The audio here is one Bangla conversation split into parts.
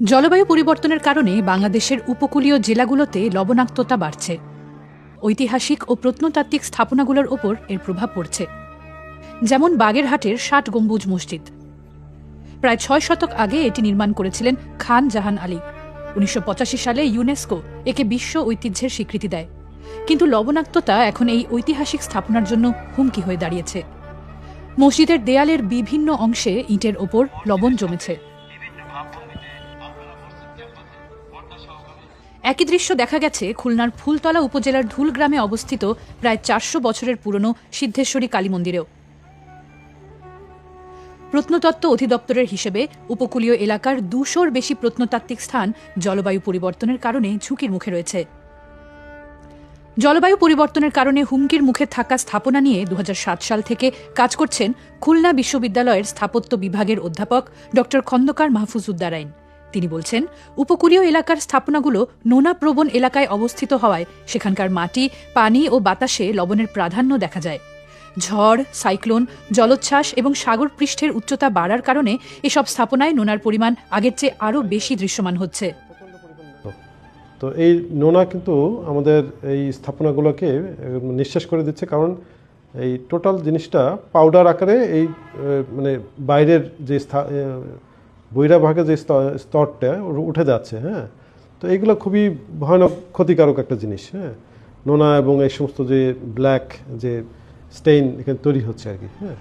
জলবায়ু পরিবর্তনের কারণে বাংলাদেশের উপকূলীয় জেলাগুলোতে লবণাক্ততা বাড়ছে। ঐতিহাসিক ও প্রত্নতাত্ত্বিক স্থাপনাগুলোর ওপর এর প্রভাব পড়ছে। যেমন বাগেরহাটের ৬০ গম্বুজ মসজিদ। প্রায় ৬ শতক আগে এটি নির্মাণ করেছিলেন খান জাহান আলী। ১৯৮৫ সালে ইউনেস্কো একে বিশ্ব ঐতিহ্যের স্বীকৃতি দেয়। কিন্তু লবণাক্ততা এখন এই ঐতিহাসিক স্থাপনার জন্য হুমকি হয়ে দাঁড়িয়েছে। মসজিদের দেয়ালের বিভিন্ন অংশে ইটের ওপর লবণ জমেছে। একই দৃশ্য দেখা গেছে খুলনার ফুলতলা উপজেলার ধুল গ্রামে অবস্থিত প্রায় ৪০০ বছরের পুরনো সিদ্ধেশ্বরী কালী মন্দিরেও। প্রত্নতত্ত্ব অধিদপ্তরের হিসেবে উপকূলীয় এলাকার ২০০-র বেশি প্রত্নতাত্ত্বিক স্থান জলবায়ু পরিবর্তনের কারণে ঝুঁকির মুখে রয়েছে। জলবায়ু পরিবর্তনের কারণে হুমকির মুখে থাকা স্থাপনা নিয়ে ২০০৭ সাল থেকে কাজ করছেন খুলনা বিশ্ববিদ্যালয়ের স্থাপত্য বিভাগের অধ্যাপক ড খন্দকার মাহফুজউদ্দারাইন। তিনি বলছেন, উপকূলীয় এলাকার স্থাপনাগুলো নোনাপ্রবণ এলাকায় অবস্থিত হওয়ায় সেখানকার মাটি, পানি ও বাতাসে লবণের প্রাধান্য দেখা যায়। ঝড়, সাইক্লোন, জলোচ্ছ্বাস এবং সাগর পৃষ্ঠের উচ্চতা বাড়ার কারণে এসব স্থাপনায় নোনার পরিমাণ আগের চেয়ে আরও বেশি দৃশ্যমান হচ্ছে। তো এই নোনা কিন্তু আমাদের এই স্থাপনাগুলোকে নিঃশেষ করে দিচ্ছে, কারণ এই টোটাল জিনিসটা পাউডার আকারে এই মানে বাইরের যে বহিরাভাগে যে স্তরটা উঠে যাচ্ছে। হ্যাঁ, তো এইগুলো খুবই ভয়ানক ক্ষতিকারক একটা জিনিস। হ্যাঁ, নোনা এবং এই সমস্ত যে ব্ল্যাক যে স্টেইন এখানে তৈরি হচ্ছে আর কি। হ্যাঁ,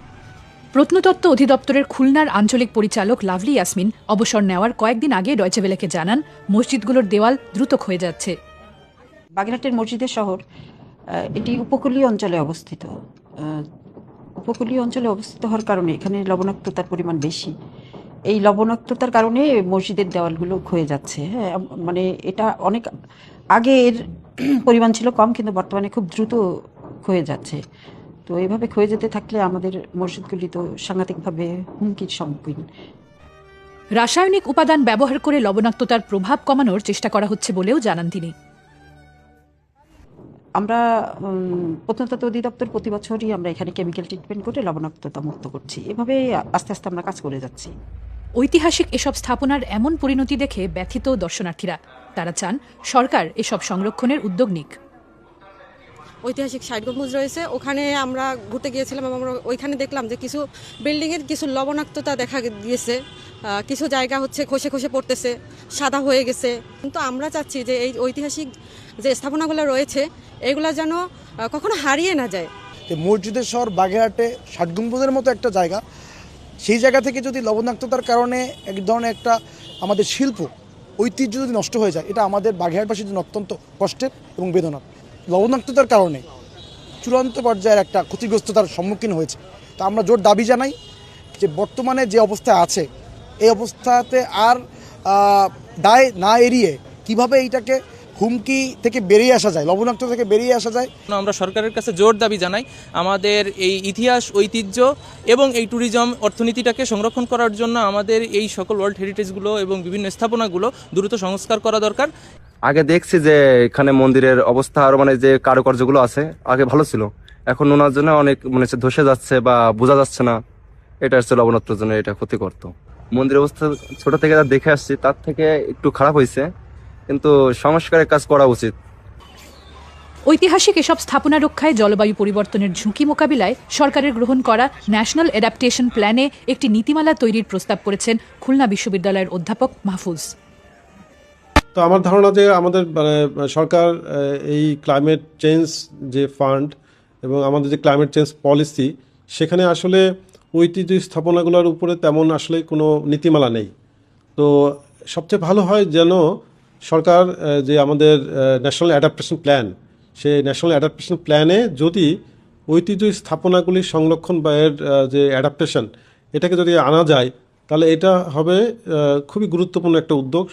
প্রত্নতত্ত্ব অধিদপ্তরের খুলনার আঞ্চলিক পরিচালক লাভলি ইয়াসমিন অবসর নেওয়ার কয়েকদিন আগে ডয়চে ভেলেকে জানান, মসজিদগুলোর দেওয়াল দ্রুত ক্ষয়ে যাচ্ছে। বাগেরহাটের মসজিদের শহর এটি উপকূলীয় অঞ্চলে অবস্থিত। উপকূলীয় অঞ্চলে অবস্থিত হওয়ার কারণে এখানে লবণাক্ততার পরিমাণ বেশি। এই লবণাক্ততার কারণে মসজিদের দেওয়ালগুলো ক্ষয়ে যাচ্ছে। হ্যাঁ, মানে এটা অনেক আগে এর পরিমাণ ছিল কম, কিন্তু বর্তমানে খুব দ্রুত ক্ষয়ে যাচ্ছে। তো এইভাবে ক্ষয়ে যেতে থাকলে আমাদের মসজিদগুলি তো সাংঘাতিকভাবে হুমকির সম্মুখীন। রাসায়নিক উপাদান ব্যবহার করে লবণাক্ততার প্রভাব কমানোর চেষ্টা করা হচ্ছে বলেও জানান তিনি। আমরা প্রত্নতত্ত্ব অধিদপ্তর প্রতি বছরই আমরা এখানে কেমিক্যাল ট্রিটমেন্ট করে লবণাক্ততা মুক্ত করছি। এভাবে আস্তে আস্তে আমরা কাজ করে যাচ্ছি। ঐতিহাসিক এসব স্থাপনার এমন পরিণতি দেখে ব্যথিত দর্শনার্থীরা। তারা চান সরকার এসব সংরক্ষণের উদ্যোগ নিক। ঐতিহাসিক ৬০ গম্বুজ রয়েছে, ওখানে আমরা ঘুরতে গিয়েছিলাম এবং আমরা ওইখানে দেখলাম যে কিছু বিল্ডিংয়ের কিছু লবণাক্ততা দেখা গিয়েছে, কিছু জায়গা হচ্ছে খসে খসে পড়তেছে, সাদা হয়ে গেছে। কিন্তু আমরা চাচ্ছি যে এই ঐতিহাসিক যে স্থাপনাগুলো রয়েছে এগুলো যেন কখনো হারিয়ে না যায়। মসজিদের শহর বাগেরহাটে ৬০ গম্বুজের মতো একটা জায়গা, সেই জায়গা থেকে যদি লবণাক্ততার কারণে এক ধরনের একটা আমাদের শিল্প ঐতিহ্য যদি নষ্ট হয়ে যায়, এটা আমাদের বাগেরহাটবাসীর জন্য অত্যন্ত কষ্টের এবং বেদনার। লবণাক্ততার কারণে চূড়ান্ত পর্যায়ের একটা ক্ষতিগ্রস্ততার সম্মুখীন হয়েছে। তো আমরা জোর দাবি জানাই যে বর্তমানে যে অবস্থায় আছে এই অবস্থাতে আর দায় না এড়িয়ে কিভাবে এইটাকে হুমকি থেকে বেরিয়ে আসা যায়, লবণাক্ত থেকে বেরিয়ে আসা যায়। আমরা সরকারের কাছে জোর দাবি জানাই আমাদের এই ইতিহাস, ঐতিহ্য এবং এই ট্যুরিজম অর্থনীতিটাকে সংরক্ষণ করার জন্য আমাদের এই সকল ওয়ার্ল্ড হেরিটেজগুলো এবং বিভিন্ন স্থাপনাগুলো দ্রুত সংস্কার করা দরকার। আগে দেখছি যে এখানে মন্দিরের অবস্থা আর মানে যে কারুকার্যগুলো আছে আগে ভালো ছিল, এখন নোনার জন্য অনেক মনে হচ্ছে ধসে যাচ্ছে বা বোঝা যাচ্ছে না। এটা হচ্ছে লবণাক্তর জন্য এটা ক্ষতি করতো। মন্দিরের অবস্থা ছোট থেকে যা দেখে আসছি তার থেকে একটু খারাপ হয়েছে, কিন্তু সংস্কারের কাজ করা উচিত। ঐতিহাসিক এসব স্থাপনা রক্ষায় জলবায়ু পরিবর্তনের ঝুঁকি মোকাবিলায় সরকারের গ্রহণ করা ন্যাশনাল অ্যাডাপ্টেশন প্ল্যানে একটি নীতিমালা তৈরির প্রস্তাব করেছেন খুলনা বিশ্ববিদ্যালয়ের অধ্যাপক মাহফুজ। তো আমার ধারণা যে আমাদের সরকার এই ক্লাইমেট চেঞ্জ যে ফান্ড এবং আমাদের যে ক্লাইমেট চেঞ্জ পলিসি, সেখানে আসলে ঐতিহ্য স্থাপনাগুলোর উপরে তেমন আসলে কোনো নীতিমালা নেই। তো সবচেয়ে ভালো হয় যেন সরকার যে আমাদের ন্যাশনাল অ্যাডাপ্টেশন প্ল্যান, সেই ন্যাশনাল অ্যাডাপ্টেশন প্ল্যানে যদি ঐতিহ্য স্থাপনাগুলির সংরক্ষণ বা এর যে অ্যাডাপ্টেশন, এটাকে যদি আনা যায় তাহলে এটা হবে খুবই গুরুত্বপূর্ণ একটা উদ্যোগ।